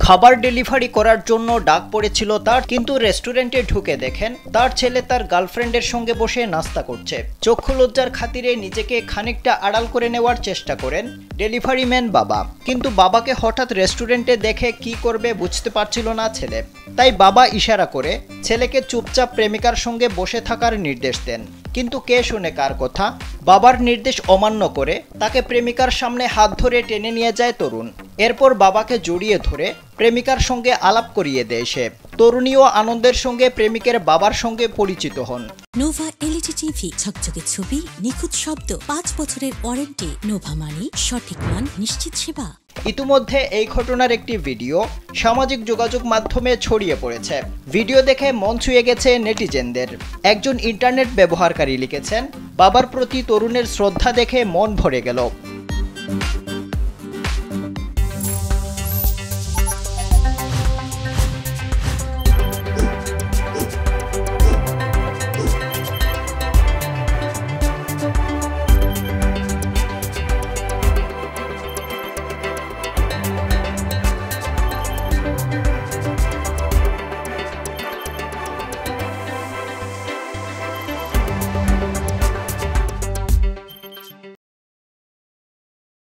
খাবার ডেলিভারি করার জন্য ডাক পড়েছিল তার, কিন্তু রেস্টুরেন্টে ঢুকে দেখেন তার ছেলে তার গার্লফ্রেন্ডের সঙ্গে বসে নাস্তা করছে। চক্ষু লজ্জার খাতিরে নিজেকে খানিকটা আড়াল করে নেওয়ার চেষ্টা করেন ডেলিভারি ম্যান বাবা, কিন্তু বাবাকে হঠাৎ রেস্টুরেন্টে দেখে কি করবে বুঝতে পারছিল না ছেলে। তাই বাবা ইশারা করে ছেলেকে চুপচাপ প্রেমিকার সঙ্গে বসে থাকার নির্দেশ দেন, কিন্তু কে শুনে কার কথা। বাবার নির্দেশ অমান্য করে তাকে প্রেমিকার সামনে হাত ধরে টেনে নিয়ে যায় তরুণ। এরপর বাবাকে জড়িয়ে ধরে প্রেমিকার সঙ্গে আলাপ করিয়ে দেয় সে। তরুণীও আনন্দের সঙ্গে প্রেমিকের বাবার সঙ্গে পরিচিত হন। নোভা এলইডি টিভি, ঝকঝকে ছবি, নিখুঁত শব্দ, 5 বছরের ওয়ারেন্টি। নোভা মানে সঠিক মান, নিশ্চিত সেবা। ইতিমধ্যে এই ঘটনার একটি ভিডিও সামাজিক যোগাযোগ মাধ্যমে ছড়িয়ে পড়েছে। ভিডিও দেখে মন ছুঁয়ে গেছে নেটিজেনদের। একজন ইন্টারনেট ব্যবহারকারী লিখেছেন, বাবার প্রতি তরুণের শ্রদ্ধা দেখে মন ভরে গেল।